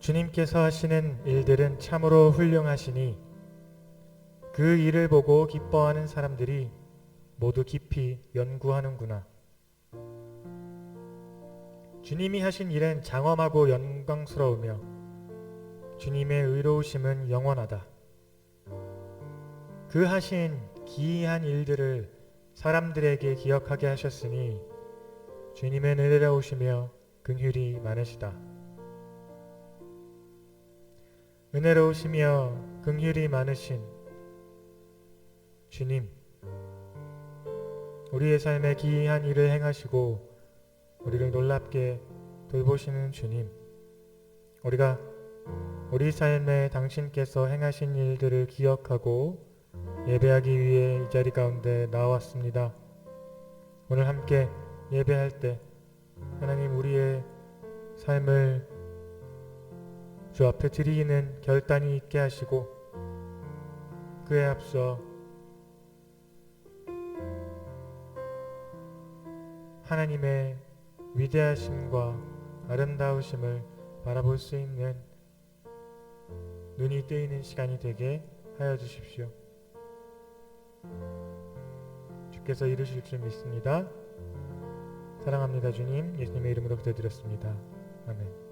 주님께서 하시는 일들은 참으로 훌륭하시니 그 일을 보고 기뻐하는 사람들이 모두 깊이 연구하는구나. 주님이 하신 일은 장엄하고 영광스러우며 주님의 의로우심은 영원하다. 그 하신 기이한 일들을 사람들에게 기억하게 하셨으니 주님은 은혜로우시며 긍휼이 많으시다. 은혜로우시며 긍휼이 많으신 주님, 우리의 삶에 기이한 일을 행하시고 우리를 놀랍게 돌보시는 주님, 우리가 우리 삶에 당신께서 행하신 일들을 기억하고 예배하기 위해 이 자리 가운데 나왔습니다. 오늘 함께 예배할 때 하나님, 우리의 삶을 주 앞에 드리는 결단이 있게 하시고 그에 앞서 하나님의 위대하심과 아름다우심을 바라볼 수 있는 눈이 뜨이는 시간이 되게 하여 주십시오. 주께서 이루실 줄 믿습니다. 사랑합니다. 주님, 예수님의 이름으로 기도드렸습니다. 아멘.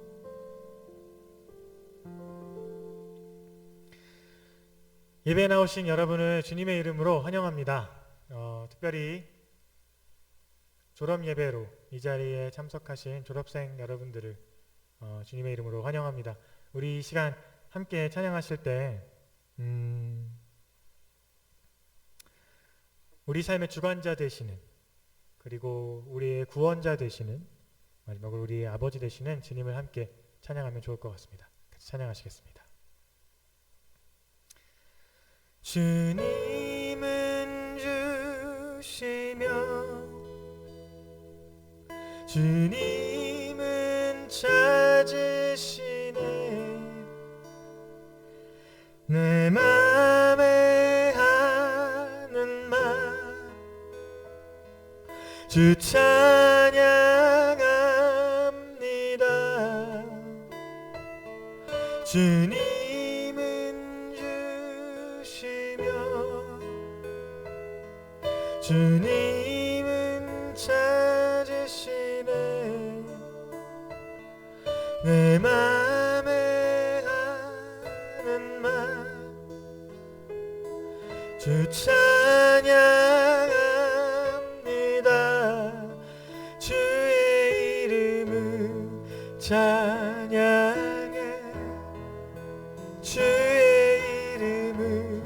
예배에 나오신 여러분을 주님의 이름으로 환영합니다. 특별히 졸업 예배로 이 자리에 참석하신 졸업생 여러분들을 주님의 이름으로 환영합니다. 우리 이 시간 함께 찬양하실 때 우리 삶의 주관자 되시는, 그리고 우리의 구원자 되시는, 마지막으로 우리의 아버지 되시는 주님을 함께 찬양하면 좋을 것 같습니다. 같이 찬양하시겠습니다. 주님은 주시며 주님은 찾으시네. 내 맘에 하는 말 주 찬양합니다. 주님은 주시며 주님은 찾으시네. 내 맘에 하는 말 주 찬양합니다. 주의 이름을 찬양해. 주의 이름을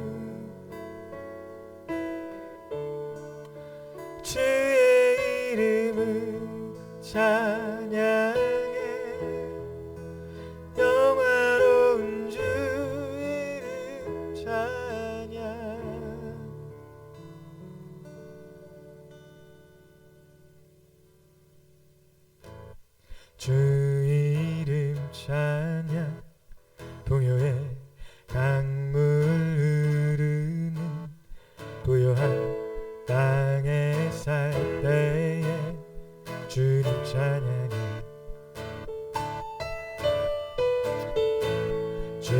주의 이름을 찬양해. 영화로운 주 이름 찬양. 주 이름 찬양. 동요에 강물 흐르는 부요한 땅에 살 때에 주님 찬양해. 주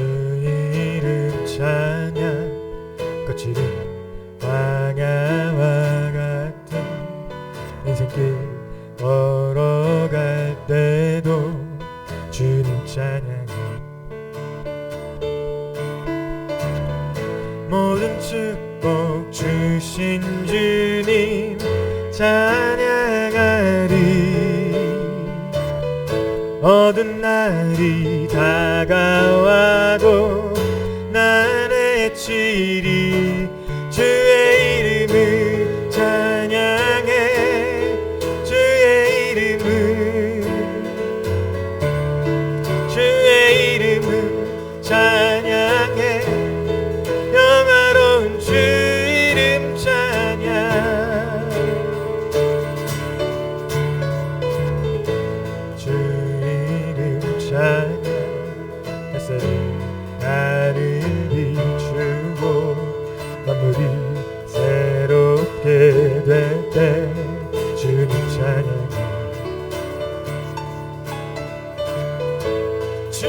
이름 찬양. 거칠은 광야와 같은 인생길 걸어갈 때도 주님 찬양해. 모든 축복 주신 주님 찬양하리. 어두운 날이 다가와도 난 외치리. 주의 이름을 찬양해. 주의 이름을 주의 이름을 찬양해. 영화로운 주 이름 찬양. 주 이름 찬양. 햇살이 나를 비추고 만물이 새롭게 될 때 주님 찬양해. 주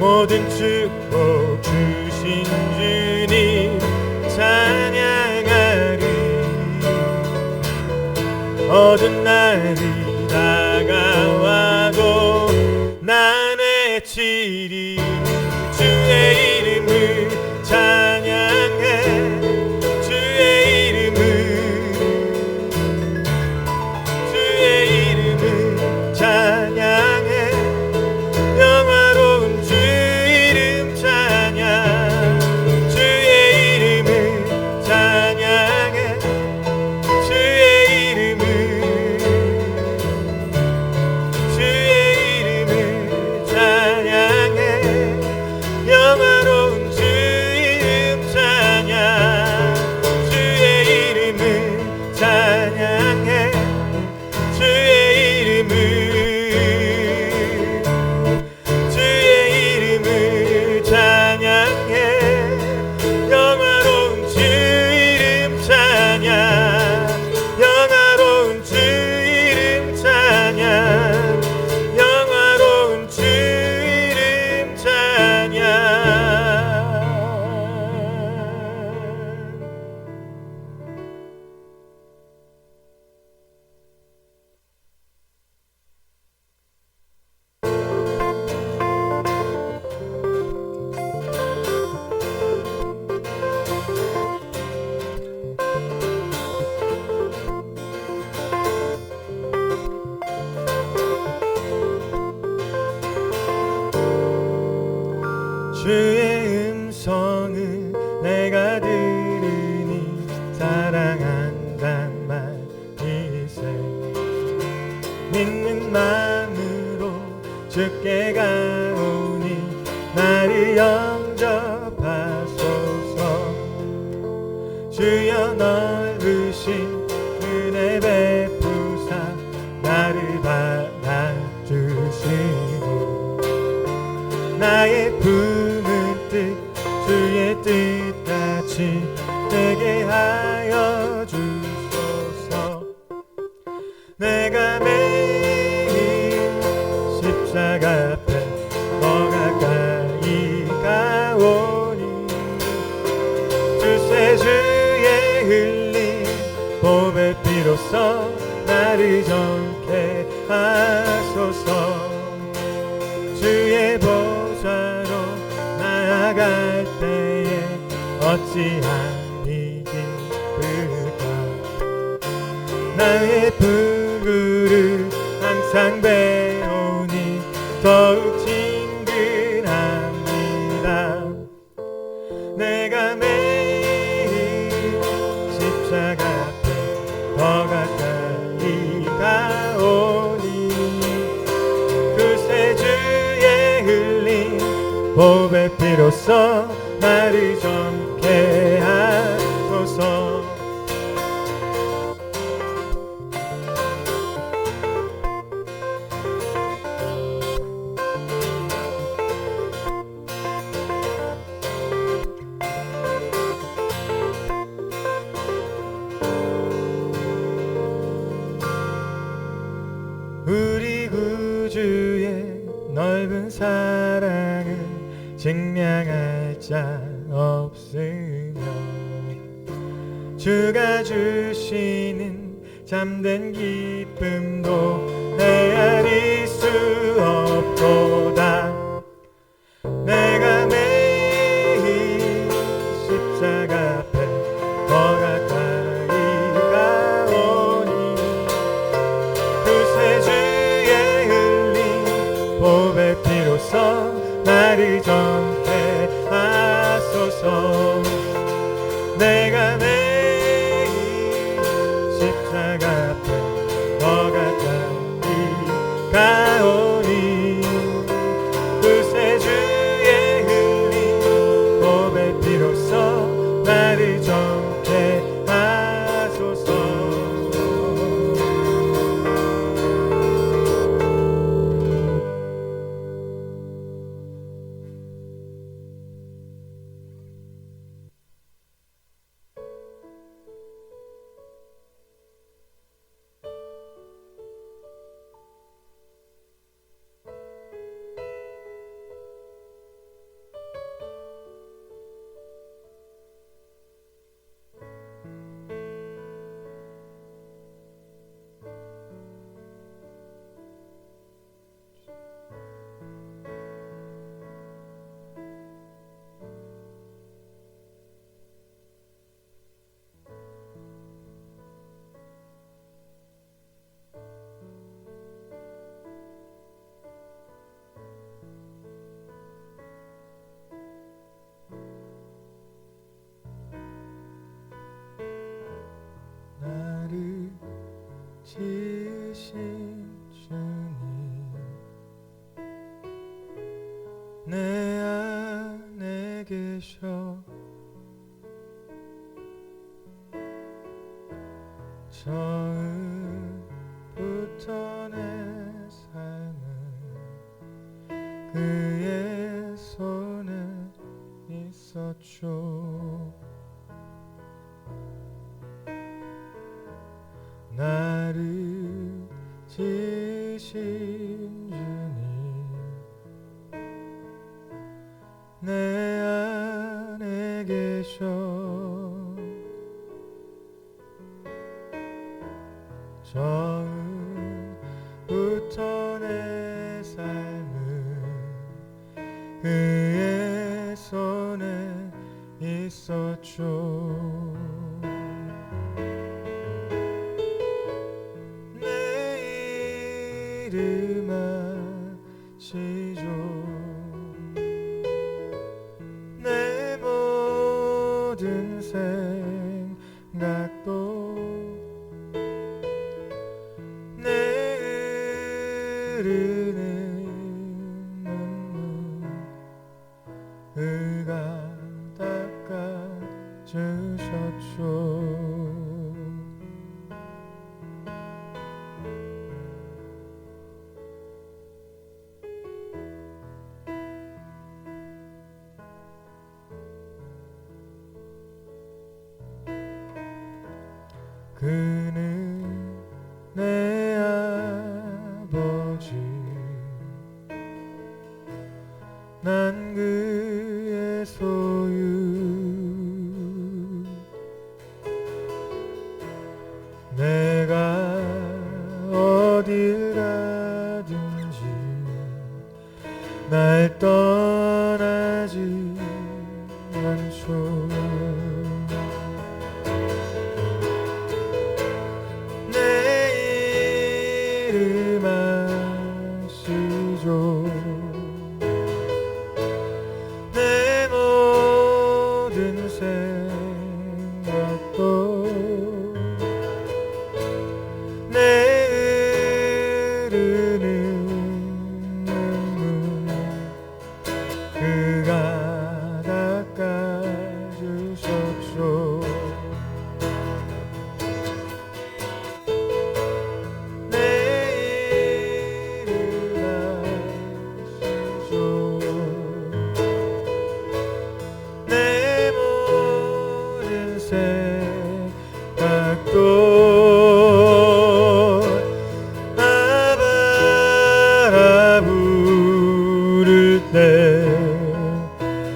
모든 축복 주신 주님 찬양하리. 어두운 날이 다가와도 난 외치리. 주의 이름을 찬양해. 주의 이름을 찬양해. 영화로운 주 이름 찬양. 주의 이름을 찬양해. 주의 이름을 찬양해. 영화로운 주 이름 찬양. 주의 이름을 찬양해. 주의 이름을 찬양해. 영화로운 주 이름 찬양. 영화로운 주 이름 찬양. 영화로운 주 이름 찬양. 주의 음성을 내가 들으니 사랑한단 말이세. 믿는 마음으로 주께 가오니 나를 영접하소서. 주여 넓으신 은혜 베푸사 나를 받아주시고 나의 품은 뜻 주의 뜻같이 되게 하여 주소서. 내가 매일 십자가 앞에 더 가까이 가오니 주세 주의 흘린 보배 피로써 나를 정케 하소서. 주의 보좌로 나아갈 때에 어찌하니 기쁠까. 나의 불구를 항상 배우니 더욱 친근합니다. 내가 매일 십자가 앞에 더 가까이 가오니 그새 주의 흘린 보배 피로써 나를 정케 하소서. 우리 구주의 넓은 사랑을 증명할 자 없으며 주가 주시는 참된 기쁨도 헤아릴 수 없도다. 내가 매일 십자가 앞에 더 가까이 가오니 그새 주의 흘린 보배 피로써 나를 정케 하소서. 내가 매일 십자가 앞에 더 가까이 가오니 그새 주의 흘린 보배 피로써 나를 정케 하소서. 내 안에 계셔 처음부터 내 삶은 그의 손에 있었죠. 나를 지으신 주님 내 안에 계셔 처음부터 내 삶은 그의 손에 있었죠. 내 이름 아시죠. 내 모든 생각도 내 흐르는 눈물 그가 닦아주셨죠. 그는 내 아버지 난 그의 소유 내가 어딜 가든지 날 떠나지 않죠. 내 이름 아시죠. 내 모든 생각도 내 흐르는 눈물 그가 닦아주셨죠. 내 이름 아시죠. 내 모든 생각도 아바라 부를 때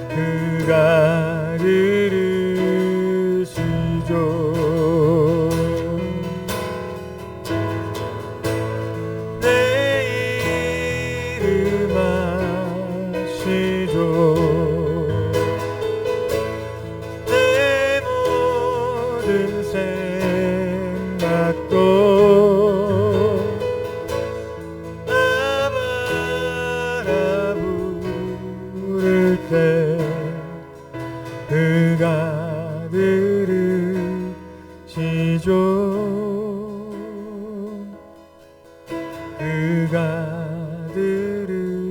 그가 들으시죠. 내 이름 아시죠. 내 모든 생각도 아바라 부를 때 그가 들으시죠. 그가 들으시죠.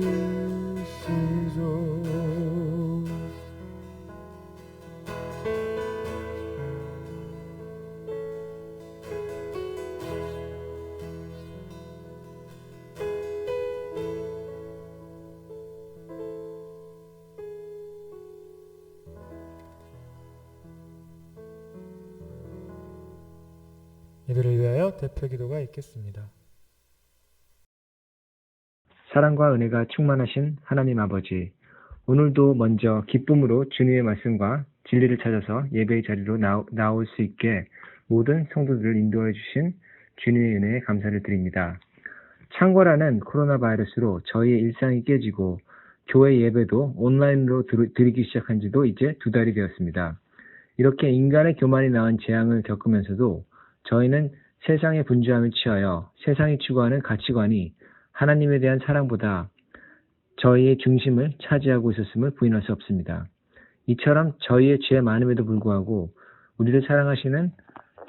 이들을 위하여 대표 기도가 있겠습니다. 사랑과 은혜가 충만하신 하나님 아버지, 오늘도 먼저 기쁨으로 주님의 말씀과 진리를 찾아서 예배의 자리로 나올 수 있게 모든 성도들을 인도해 주신 주님의 은혜에 감사를 드립니다. 창궐하는 코로나 바이러스로 저희의 일상이 깨지고 교회 예배도 온라인으로 드리기 시작한 지도 이제 2달이 되었습니다. 이렇게 인간의 교만이 낳은 재앙을 겪으면서도 저희는 세상의 분주함에 취하여 세상이 추구하는 가치관이 하나님에 대한 사랑보다 저희의 중심을 차지하고 있었음을 부인할 수 없습니다. 이처럼 저희의 죄 많음에도 불구하고 우리를 사랑하시는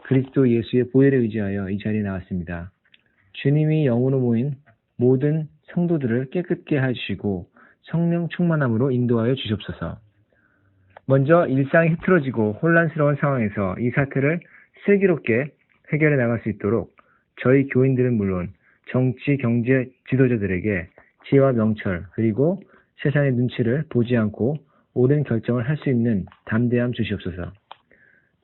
그리스도 예수의 보혈에 의지하여 이 자리에 나왔습니다. 주님이 영으로 모인 모든 성도들을 깨끗게 해주시고 성령 충만함으로 인도하여 주시옵소서. 먼저 일상이 흐트러지고 혼란스러운 상황에서 이 사태를 슬기롭게 해결해 나갈 수 있도록 저희 교인들은 물론 정치, 경제 지도자들에게 지혜와 명철 그리고 세상의 눈치를 보지 않고 옳은 결정을 할 수 있는 담대함 주시옵소서.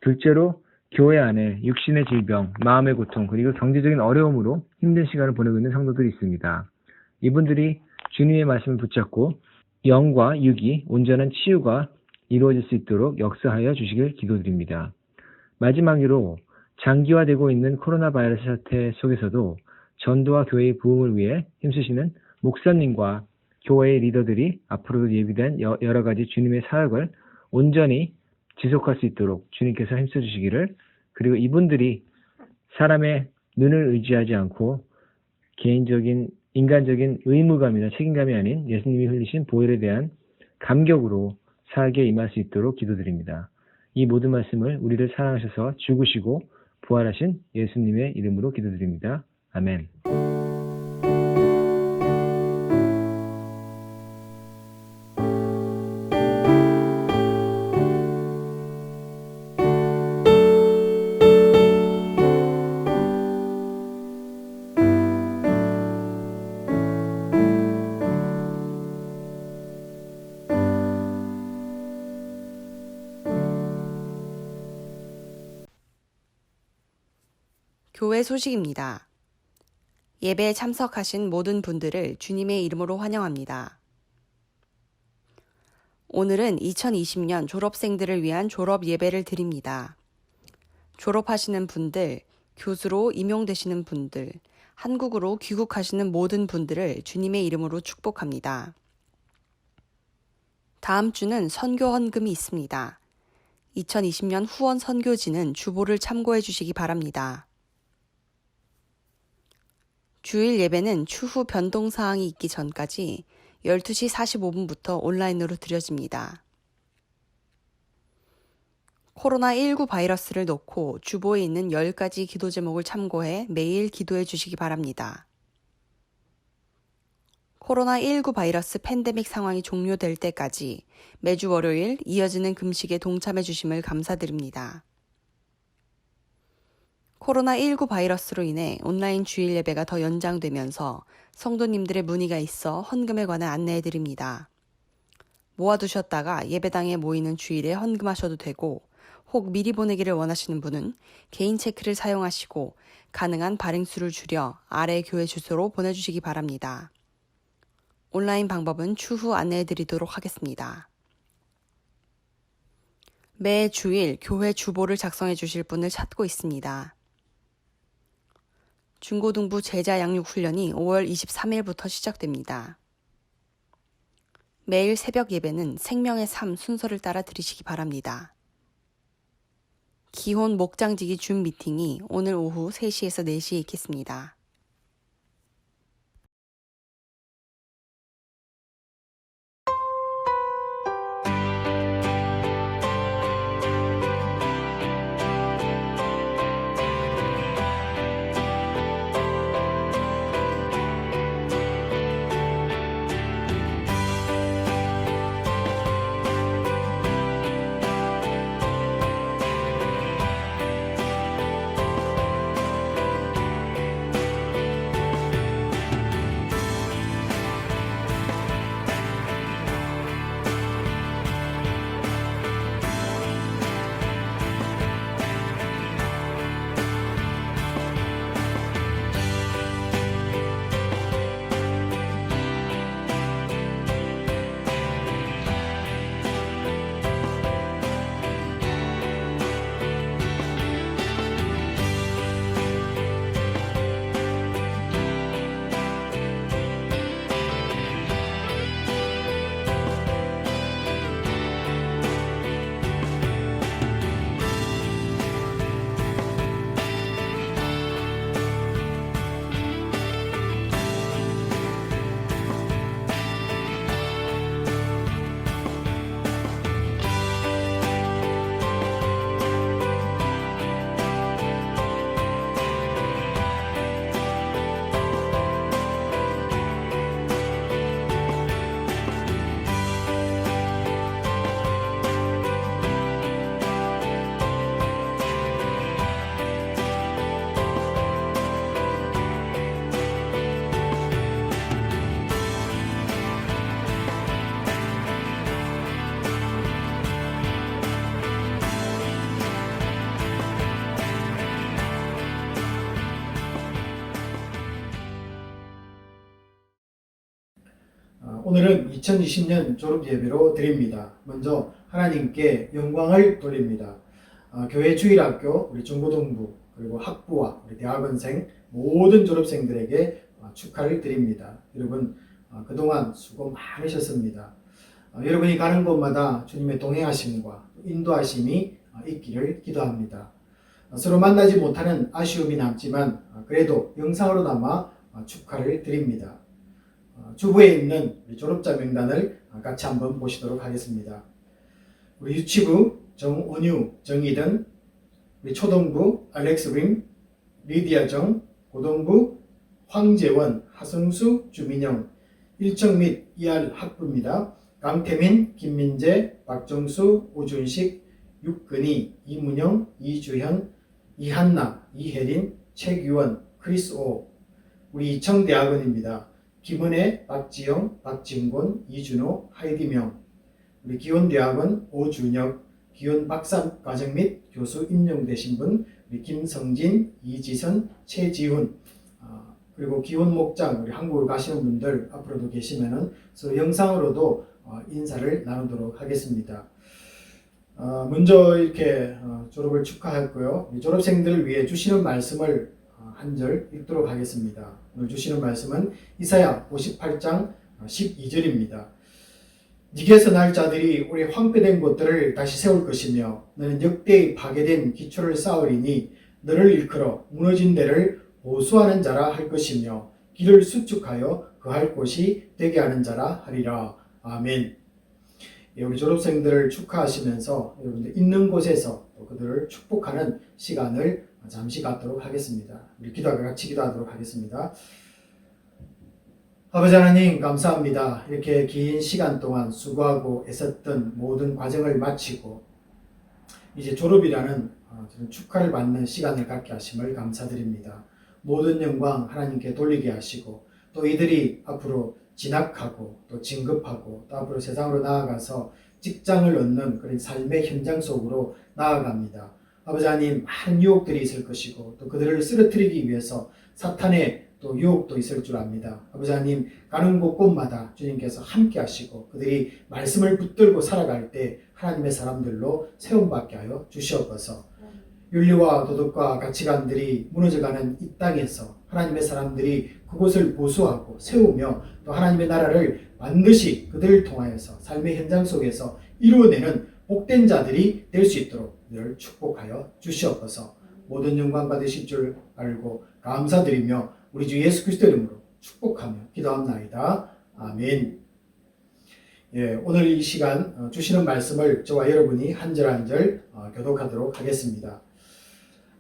둘째로 교회 안에 육신의 질병, 마음의 고통 그리고 경제적인 어려움으로 힘든 시간을 보내고 있는 성도들이 있습니다. 이분들이 주님의 말씀을 붙잡고 영과 육이 온전한 치유가 이루어질 수 있도록 역사하여 주시길 기도드립니다. 마지막으로 장기화되고 있는 코로나 바이러스 사태 속에서도 전도와 교회의 부흥을 위해 힘쓰시는 목사님과 교회의 리더들이 앞으로도 예비된 여러 가지 주님의 사역을 온전히 지속할 수 있도록 주님께서 힘써 주시기를, 그리고 이분들이 사람의 눈을 의지하지 않고 개인적인 인간적인 의무감이나 책임감이 아닌 예수님이 흘리신 보혈에 대한 감격으로 사역에 임할 수 있도록 기도드립니다. 이 모든 말씀을 우리를 사랑하셔서 죽으시고 부활하신 예수님의 이름으로 기도드립니다. 아멘. 교회 소식입니다. 예배에 참석하신 모든 분들을 주님의 이름으로 환영합니다. 오늘은 2020년 졸업생들을 위한 졸업 예배를 드립니다. 졸업하시는 분들, 교수로 임용되시는 분들, 한국으로 귀국하시는 모든 분들을 주님의 이름으로 축복합니다. 다음 주는 선교 헌금이 있습니다. 2020년 후원 선교지는 주보를 참고해 주시기 바랍니다. 주일 예배는 추후 변동사항이 있기 전까지 12시 45분부터 온라인으로 드려집니다. 코로나19 바이러스를 놓고 주보에 있는 10가지 기도 제목을 참고해 매일 기도해 주시기 바랍니다. 코로나19 바이러스 팬데믹 상황이 종료될 때까지 매주 월요일 이어지는 금식에 동참해 주심을 감사드립니다. 코로나19 바이러스로 인해 온라인 주일 예배가 더 연장되면서 성도님들의 문의가 있어 헌금에 관한 안내해 드립니다. 모아두셨다가 예배당에 모이는 주일에 헌금하셔도 되고, 혹 미리 보내기를 원하시는 분은 개인 체크를 사용하시고 가능한 발행수를 줄여 아래 교회 주소로 보내주시기 바랍니다. 온라인 방법은 추후 안내해 드리도록 하겠습니다. 매 주일 교회 주보를 작성해 주실 분을 찾고 있습니다. 중고등부 제자 양육 훈련이 5월 23일부터 시작됩니다. 매일 새벽 예배는 생명의 삶 순서를 따라 드리시기 바랍니다. 기혼 목장지기 줌 미팅이 오늘 오후 3시에서 4시에 있겠습니다. 오늘은 2020년 졸업 예배로 드립니다. 먼저 하나님께 영광을 돌립니다. 교회 주일학교 우리 중고등부 그리고 학부와 우리 대학원생 모든 졸업생들에게 축하를 드립니다. 여러분 그동안 수고 많으셨습니다. 여러분이 가는 곳마다 주님의 동행하심과 인도하심이 있기를 기도합니다. 서로 만나지 못하는 아쉬움이 남지만 그래도 영상으로나마 축하를 드립니다. 주부에 있는 우리 졸업자 명단을 같이 한번 보시도록 하겠습니다. 우리 유치부 정원유, 정희든, 우리 초등부 알렉스 림, 리디아 정, 고등부 황재원, 하성수, 주민영, 일정 및 이할 학부입니다. 강태민, 김민재, 박정수, 오준식, 육근희, 이문영, 이주현, 이한나, 이혜린, 최규원, 크리스 오, 우리 이청대학원입니다. 김은혜, 박지영, 박진곤, 이준호, 하이디명, 우리 기원대학원 오준혁, 기원 박사 과정 및 교수 임용되신 분, 우리 김성진, 이지선, 최지훈, 그리고 기원 목장, 우리 한국으로 가시는 분들 앞으로도 계시면은 서로 영상으로도 인사를 나누도록 하겠습니다. 먼저 이렇게 졸업을 축하했고요. 졸업생들을 위해 주시는 말씀을 한 절 읽도록 하겠습니다. 오늘 주시는 말씀은 이사야 58장 12절입니다. 네게서 날 자들이 우리 황폐된 곳들을 다시 세울 것이며 너는 역대의 파괴된 기초를 쌓으리니 너를 일컬어 무너진 데를 보수하는 자라 할 것이며 길을 수축하여 거할 곳이 되게 하는 자라 하리라. 아멘. 우리 졸업생들을 축하하시면서 여러분들 있는 곳에서 또 그들을 축복하는 시간을 잠시 갖도록 하겠습니다. 우리 같이 기도하도록 하겠습니다. 아버지 하나님 감사합니다. 이렇게 긴 시간 동안 수고하고 애썼던 모든 과정을 마치고 이제 졸업이라는 축하를 받는 시간을 갖게 하심을 감사드립니다. 모든 영광 하나님께 돌리게 하시고 또 이들이 앞으로 진학하고 또 진급하고 또 앞으로 세상으로 나아가서 직장을 얻는 그런 삶의 현장 속으로 나아갑니다. 아버지 하나님 많은 유혹들이 있을 것이고 또 그들을 쓰러뜨리기 위해서 사탄의 또 유혹도 있을 줄 압니다. 아버지 하나님 가는 곳곳마다 주님께서 함께 하시고 그들이 말씀을 붙들고 살아갈 때 하나님의 사람들로 세움받게 하여 주시옵소서. 윤리와 도덕과 가치관들이 무너져가는 이 땅에서 하나님의 사람들이 그곳을 보수하고 세우며 또 하나님의 나라를 반드시 그들을 통하여서 삶의 현장 속에서 이루어내는 복된 자들이 될 수 있도록 늘 축복하여 주시옵소서. 모든 영광 받으실 줄 알고 감사드리며 우리 주 예수 그리스도 이름으로 축복하며 기도합나이다. 아멘. 오늘 이 시간 주시는 말씀을 저와 여러분이 한 절 한 절 교독하도록 하겠습니다.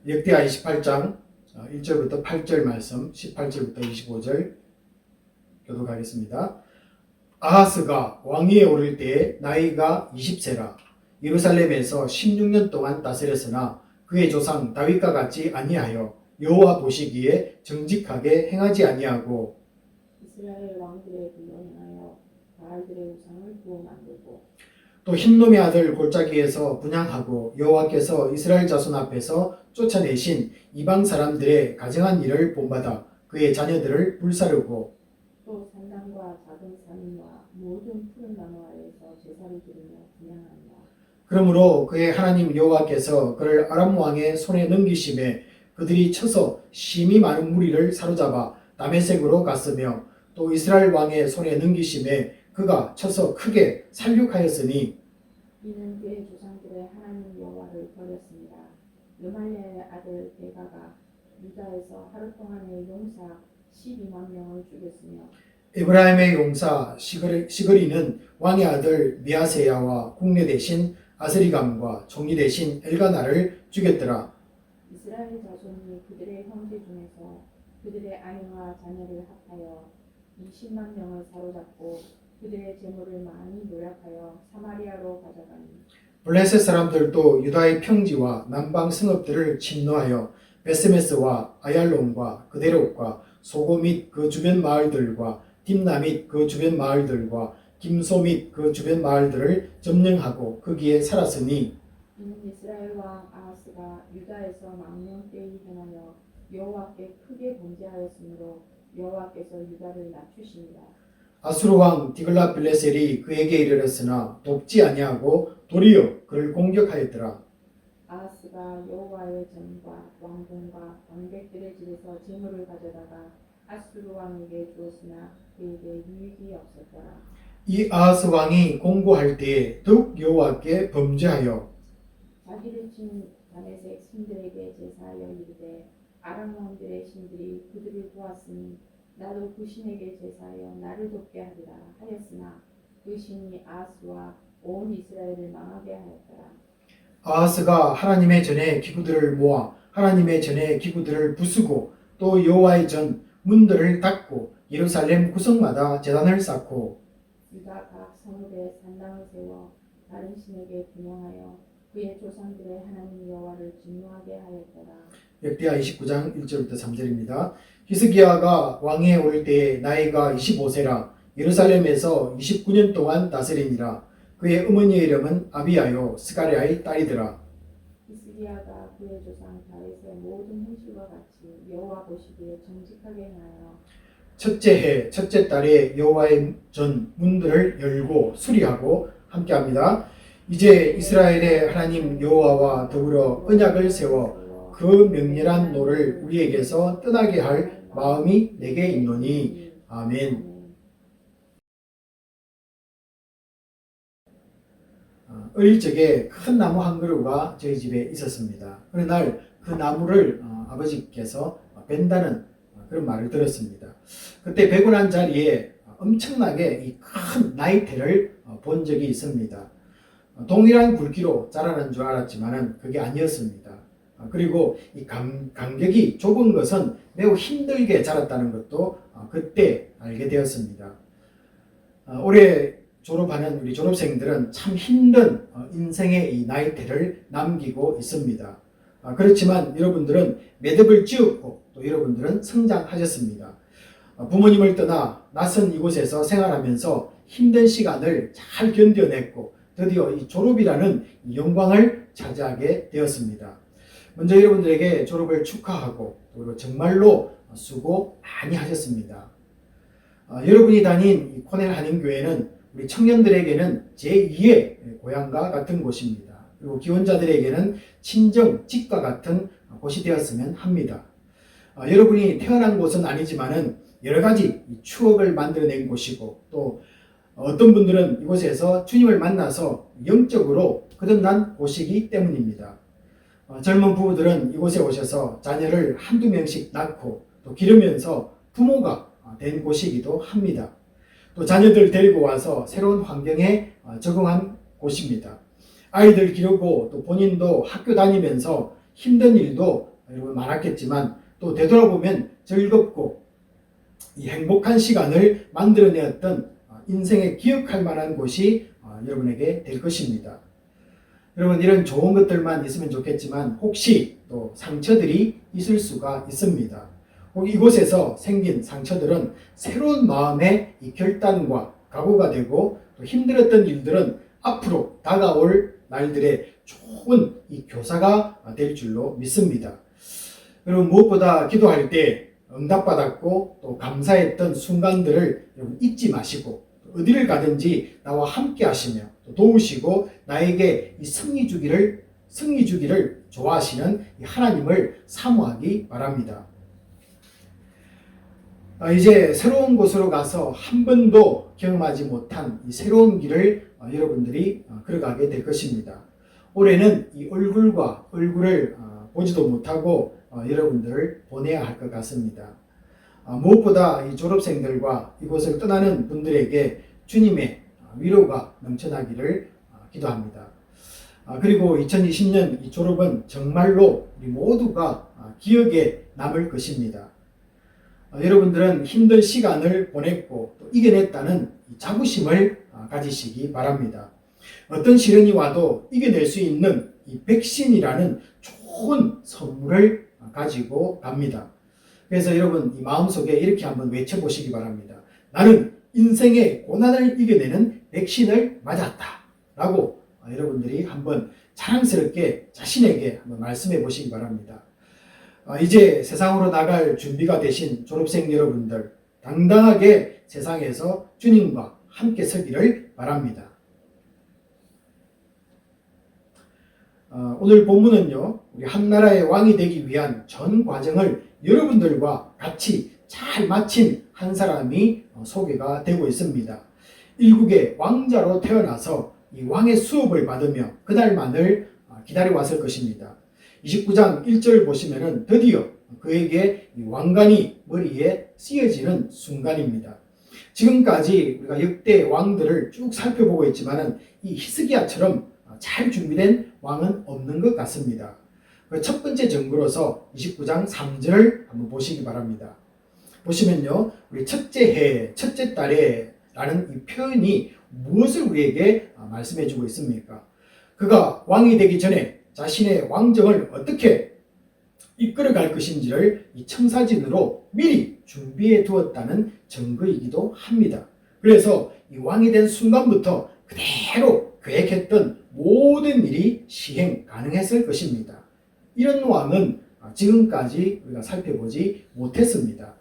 역대하 28장 1절부터 8절 말씀, 18절부터 25절 교독하겠습니다. 아하스가 왕위에 오를 때에 나이가 20세라 예루살렘에서 16년 동안 다스렸으나 그의 조상 다윗과 같이 아니하여 여호와 보시기에 정직하게 행하지 아니하고 이스라엘 왕들의 길로 행하여 바알들의 우상을 구워 만들고 또 흰놈의 아들 골짜기에서 분향하고 여호와께서 이스라엘 자손 앞에서 쫓아내신 이방 사람들의 가증한 일을 본받아 그의 자녀들을 불사르고 또 산당과 작은 산과 모든 푸른 나무 아래에서 제사를 드리며 분향한다. 그러므로 그의 하나님 여호와께서 그를 아람 왕의 손에 넘기심에 그들이 쳐서 심히 많은 무리를 사로잡아 다메섹으로 갔으며 또 이스라엘 왕의 손에 넘기심에 그가 쳐서 크게 살육하였으니 이는 그의 조상들의 하나님 여호와를 버렸습니다. 르말리아의 아들 베가가 유다에서 하루 동안의 용사 12만 명을 죽였으며 에브라임의 용사 시그리는 왕의 아들 미아세야와 국내 대신 아스리감과 종이 대신 엘가나를 죽였더라. 이스라엘 자손이 그들의 형제 중에서 그들의 아내와 자녀를 합하여 20만 명을 사로잡고 그들의 재물을 많이 노략하여 사마리아로 가져가니 블레셋 사람들도 유다의 평지와 남방 성읍들을 침노하여 베스메스와 아얄론과 그데롯과 소고 및 그 주변 마을들과 딥나 및 그 주변 마을들과 김소 및 그 주변 마을들을 점령하고 거기에 살았으니 이는 이스라엘 왕 아하스가 유다에서 망령되이 행하여 여호와께 크게 범죄하였으므로 여호와께서 유다를 낮추시니라. 아수르 왕 디글라빌레셀이 그에게 이르렀으나 돕지 아니하고 도리어 그를 공격하였더라. 아하스가 여호와의 전과 왕궁과 왕백들의 집에서 재물을 가져다가 아수르 왕에게 주었으나 그에게 유익이 없었더라. 이 아하스 왕이 공고할 때에 더욱 여호와께 범죄하여 자기를 친 다메섹 신들에게 제사하여 이르되 아람 왕들의 신들이 그들을 도왔으니 나도 그 신에게 제사하여 나를 돕게 하리라 하였으나 그 신이 아하스와 온 이스라엘을 망하게 하였더라. 아하스가 하나님의 전에 기구들을 모아 하나님의 전에 기구들을 부수고 또 여호와의 전 문들을 닫고 예루살렘 구석마다 제단을 쌓고 그가 각 성읍에 산당을 세워 다른 신에게 분양하여 그의 조상들의 하나님 여호와를 진노하게 하였더라. 역대하 29장 1절부터 3절입니다. 히스기야가 왕위에 오를 때에 나이가 25세라 예루살렘에서 29년 동안 다스리니라. 그의 어머니의 이름은 아비야요 스가랴의 딸이더라. 히스기야가 그의 조상 다윗의 모든 행실과 같이 여호와 보시기에 정직하게 행하여 첫째 해 첫째 달에 여호와의 전 문들을 열고 수리하고 함께합니다. 이제 이스라엘의 하나님 여호와와 더불어 언약을 세워 그 맹렬한 노를 우리에게서 떠나게 할 마음이 내게 있노니 아멘. 어릴 적에 큰 나무 한 그루가 저희 집에 있었습니다. 어느 날 그 나무를 아버지께서 벤다는 그런 말을 들었습니다. 그때 베고 난 자리에 엄청나게 이 큰 나이테를 본 적이 있습니다. 동일한 굵기로 자라는 줄 알았지만 그게 아니었습니다. 그리고 이 간격이 좁은 것은 매우 힘들게 자랐다는 것도 그때 알게 되었습니다. 올해 졸업하는 우리 졸업생들은 참 힘든 인생의 이 나이테를 남기고 있습니다. 그렇지만 여러분들은 매듭을 지었고 또 여러분들은 성장하셨습니다. 부모님을 떠나 낯선 이곳에서 생활하면서 힘든 시간을 잘 견뎌냈고 드디어 이 졸업이라는 영광을 차지하게 되었습니다. 먼저 여러분들에게 졸업을 축하하고 그리고 정말로 수고 많이 하셨습니다. 여러분이 다닌 이 코넬 한인교회는 우리 청년들에게는 제2의 고향과 같은 곳입니다. 그리고 기혼자들에게는 친정, 집과 같은 곳이 되었으면 합니다. 여러분이 태어난 곳은 아니지만은 여러 가지 추억을 만들어낸 곳이고 또 어떤 분들은 이곳에서 주님을 만나서 영적으로 거듭난 곳이기 때문입니다. 젊은 부부들은 이곳에 오셔서 자녀를 한두 명씩 낳고 또 기르면서 부모가 된 곳이기도 합니다. 또 자녀들 데리고 와서 새로운 환경에 적응한 곳입니다. 아이들 기르고 또 본인도 학교 다니면서 힘든 일도 여러분 많았겠지만 또 되돌아보면 즐겁고 이 행복한 시간을 만들어내었던 인생에 기억할 만한 곳이 여러분에게 될 것입니다. 여러분 이런 좋은 것들만 있으면 좋겠지만 혹시 또 상처들이 있을 수가 있습니다. 이곳에서 생긴 상처들은 새로운 마음의 이 결단과 각오가 되고 또 힘들었던 일들은 앞으로 다가올 날들의 좋은 이 교사가 될 줄로 믿습니다. 여러분 무엇보다 기도할 때 응답받았고 또 감사했던 순간들을 여러분 잊지 마시고 어디를 가든지 나와 함께 하시며 또 도우시고 나에게 이 승리 주기를 좋아하시는 이 하나님을 사모하기 바랍니다. 이제 새로운 곳으로 가서 한 번도 경험하지 못한 이 새로운 길을 여러분들이 걸어가게 될 것입니다. 올해는 이 얼굴과 얼굴을 보지도 못하고 여러분들을 보내야 할 것 같습니다. 무엇보다 이 졸업생들과 이곳을 떠나는 분들에게 주님의 위로가 넘쳐나기를 기도합니다. 그리고 2020년 이 졸업은 정말로 우리 모두가 기억에 남을 것입니다. 여러분들은 힘든 시간을 보냈고 또 이겨냈다는 자부심을 가지시기 바랍니다. 어떤 시련이 와도 이겨낼 수 있는 이 백신이라는 좋은 선물을 가지고 갑니다. 그래서 여러분 이 마음속에 이렇게 한번 외쳐보시기 바랍니다. 나는 인생의 고난을 이겨내는 백신을 맞았다 라고 여러분들이 한번 자랑스럽게 자신에게 한번 말씀해 보시기 바랍니다. 이제 세상으로 나갈 준비가 되신 졸업생 여러분들, 당당하게 세상에서 주님과 함께 서기를 바랍니다. 오늘 본문은요, 우리 한나라의 왕이 되기 위한 전 과정을 여러분들과 같이 잘 마친 한 사람이 소개가 되고 있습니다. 일국의 왕자로 태어나서 이 왕의 수업을 받으며 그날만을 기다려왔을 것입니다. 29장 1절 보시면은 드디어 그에게 이 왕관이 머리에 씌어지는 순간입니다. 지금까지 우리가 역대 왕들을 쭉 살펴보고 있지만은 이 히스기야처럼 잘 준비된 왕은 없는 것 같습니다. 그 첫 번째 증거로서 29장 3절을 한번 보시기 바랍니다. 보시면요, 우리 첫째 해, 첫째 달에 라는 이 표현이 무엇을 우리에게 말씀해주고 있습니까? 그가 왕이 되기 전에 자신의 왕정을 어떻게 이끌어갈 것인지를 이 청사진으로 미리 준비해 두었다는 증거이기도 합니다. 그래서 이 왕이 된 순간부터 그대로 계획했던 모든 일이 시행 가능했을 것입니다. 이런 왕은 지금까지 우리가 살펴보지 못했습니다.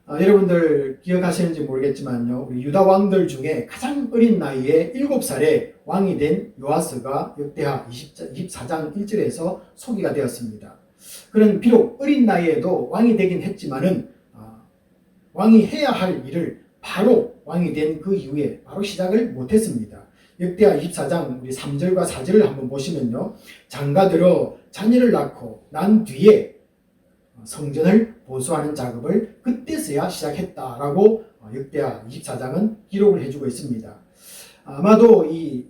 여러분들 기억하시는지 모르겠지만요, 우리 유다 왕들 중에 가장 어린 나이에 7살에 왕이 된 요아스가 역대하 24장 1절에서 소개가 되었습니다. 그는 비록 어린 나이에도 왕이 되긴 했지만은 왕이 해야 할 일을 바로 왕이 된 그 이후에 바로 시작을 못했습니다. 역대하 24장 우리 3절과 4절을 한번 보시면요, 장가들어 자녀를 낳고 난 뒤에 성전을 보수하는 작업을 그때서야 시작했다라고 역대하 24장은 기록을 해주고 있습니다. 아마도 이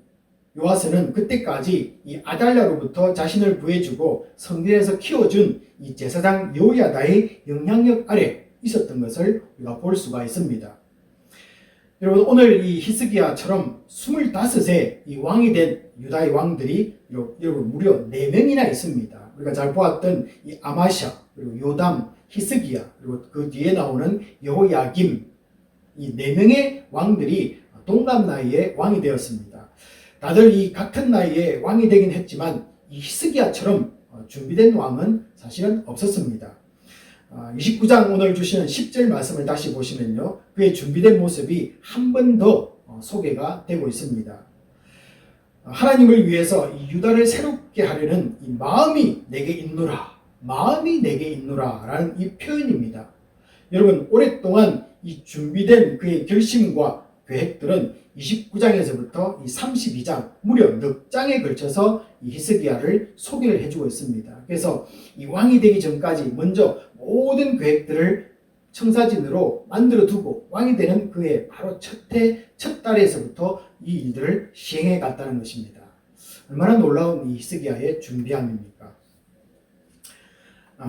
요아스는 그때까지 이 아달랴로부터 자신을 구해주고 성전에서 키워준 이 제사장 여호야다의 영향력 아래 있었던 것을 우리가 볼 수가 있습니다. 여러분, 오늘 이 히스기야처럼 25세 이 왕이 된 유다의 왕들이 여러분 무려 4명이나 있습니다. 우리가 잘 보았던 이 아마샤, 그리고 요담, 히스기야, 그리고 그 뒤에 나오는 여호야김, 이 4명의 왕들이 동갑 나이에 왕이 되었습니다. 다들 이 같은 나이에 왕이 되긴 했지만 이 히스기야처럼 준비된 왕은 사실은 없었습니다. 29장 오늘 주시는 10절 말씀을 다시 보시면요, 그의 준비된 모습이 한 번 더 소개가 되고 있습니다. 하나님을 위해서 이 유다를 새롭게 하려는 이 마음이 내게 있노라, 마음이 내게 있노라 라는 이 표현입니다. 여러분, 오랫동안 이 준비된 그의 결심과 계획들은 29장에서부터 이 32장 무려 넉 장에 걸쳐서 이 히스기야를 소개를 해주고 있습니다. 그래서 이 왕이 되기 전까지 먼저 모든 계획들을 청사진으로 만들어 두고 왕이 되는 그의 바로 첫 달에서부터 이 일들을 시행해 갔다는 것입니다. 얼마나 놀라운 이 히스기야의 준비함입니까?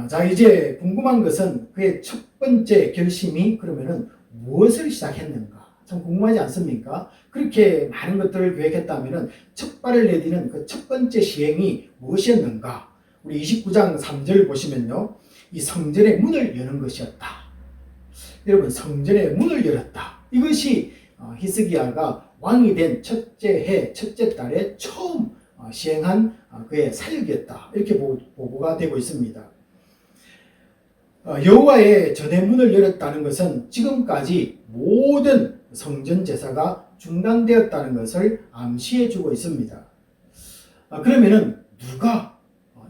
자, 이제 궁금한 것은 그의 첫 번째 결심이 그러면은 무엇을 시작했는가? 참 궁금하지 않습니까? 그렇게 많은 것들을 계획했다면 첫 발을 내디는 그 첫 번째 시행이 무엇이었는가? 우리 29장 3절 보시면요, 이 성전의 문을 여는 것이었다. 여러분, 성전의 문을 열었다. 이것이 히스기야가 왕이 된 첫째 해, 첫째 달에 처음 시행한 그의 사역이었다. 이렇게 보고가 되고 있습니다. 여호와의 전의 문을 열었다는 것은 지금까지 모든 성전 제사가 중단되었다는 것을 암시해주고 있습니다. 그러면은 누가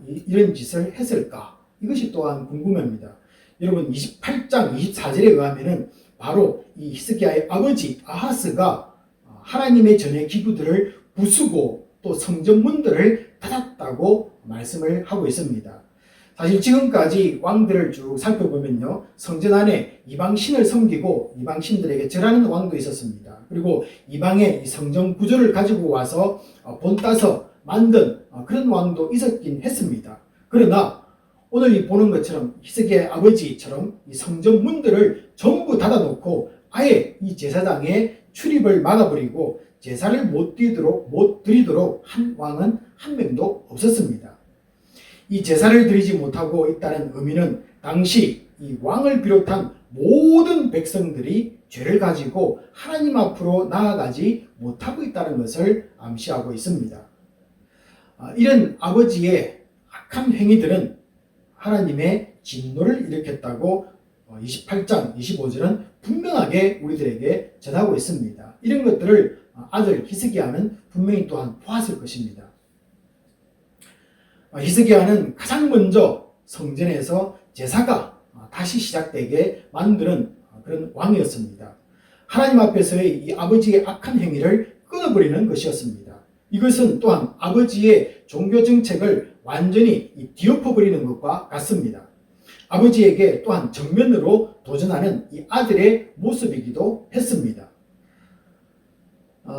이런 짓을 했을까? 이것이 또한 궁금합니다. 여러분, 28장 24절에 의하면은 바로 이 히스기야의 아버지 아하스가 하나님의 전의 기구들을 부수고 또 성전 문들을 닫았다고 말씀을 하고 있습니다. 사실 지금까지 왕들을 쭉 살펴보면요, 성전 안에 이방신을 섬기고 이방신들에게 절하는 왕도 있었습니다. 그리고 이방의 성전 구조를 가지고 와서 본따서 만든 그런 왕도 있었긴 했습니다. 그러나 오늘 이 보는 것처럼 히스기야의 아버지처럼 이 성전 문들을 전부 닫아놓고 아예 이 제사장의 출입을 막아버리고 제사를 못 드리도록 한 왕은 한 명도 없었습니다. 이 제사를 드리지 못하고 있다는 의미는 당시 이 왕을 비롯한 모든 백성들이 죄를 가지고 하나님 앞으로 나아가지 못하고 있다는 것을 암시하고 있습니다. 이런 아버지의 악한 행위들은 하나님의 진노를 일으켰다고 28장 25절은 분명하게 우리들에게 전하고 있습니다. 이런 것들을 아들 히스기야는 분명히 또한 보았을 것입니다. 히스기야는 가장 먼저 성전에서 제사가 다시 시작되게 만드는 그런 왕이었습니다. 하나님 앞에서의 이 아버지의 악한 행위를 끊어버리는 것이었습니다. 이것은 또한 아버지의 종교 정책을 완전히 뒤엎어버리는 것과 같습니다. 아버지에게 또한 정면으로 도전하는 이 아들의 모습이기도 했습니다.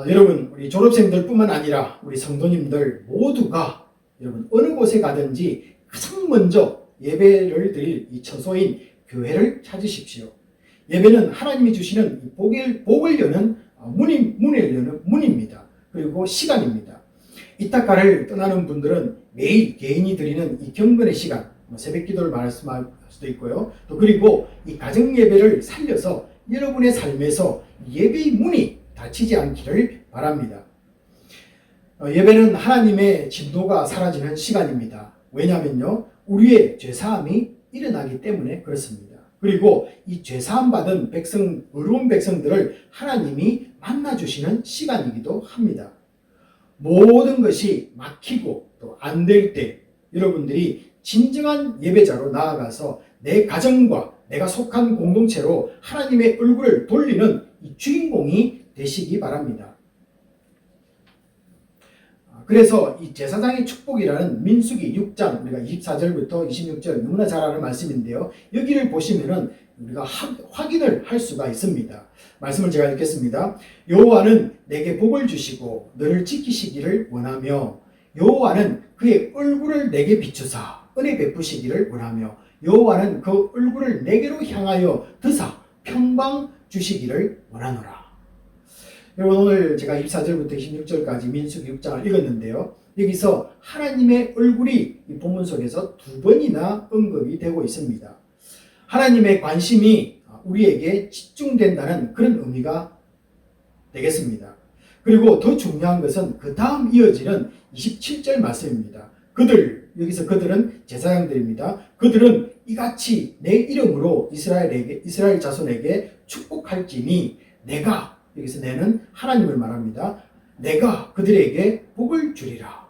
여러분, 우리 졸업생들뿐만 아니라 우리 성도님들 모두가 여러분 어느 곳에 가든지 가장 먼저 예배를 드릴 이 처소인 교회를 찾으십시오. 예배는 하나님이 주시는 복을 여는 문을 여는 문입니다. 그리고 시간입니다. 이따가를 떠나는 분들은 매일 개인이 드리는 이 경건의 시간, 새벽 기도를 말씀할 수도 있고요. 또 그리고 이 가정 예배를 살려서 여러분의 삶에서 예배의 문이 닫히지 않기를 바랍니다. 예배는 하나님의 진노가 사라지는 시간입니다. 왜냐하면요, 우리의 죄사함이 일어나기 때문에 그렇습니다. 그리고 이 죄사함 받은 백성, 의로운 백성들을 하나님이 만나주시는 시간이기도 합니다. 모든 것이 막히고 또 안 될 때 여러분들이 진정한 예배자로 나아가서 내 가정과 내가 속한 공동체로 하나님의 얼굴을 돌리는 이 주인공이 되시기 바랍니다. 그래서 이 제사장의 축복이라는 민수기 6장 우리가 24절부터 26절 너무나 잘 아는 말씀인데요. 여기를 보시면은 우리가 확인을 할 수가 있습니다. 말씀을 제가 읽겠습니다. 여호와는 내게 복을 주시고 너를 지키시기를 원하며 여호와는 그의 얼굴을 내게 비추사 은혜 베푸시기를 원하며 여호와는 그 얼굴을 내게로 향하여 드사 평강 주시기를 원하노라. 여러분, 오늘 제가 24절부터 26절까지 민수기 6장을 읽었는데요. 여기서 하나님의 얼굴이 이 본문 속에서 두 번이나 언급이 되고 있습니다. 하나님의 관심이 우리에게 집중된다는 그런 의미가 되겠습니다. 그리고 더 중요한 것은 그 다음 이어지는 27절 말씀입니다. 여기서 그들은 제사장들입니다. 그들은 이같이 내 이름으로 이스라엘 자손에게 축복할지니 내가, 여기서 내는 하나님을 말합니다. 내가 그들에게 복을 주리라.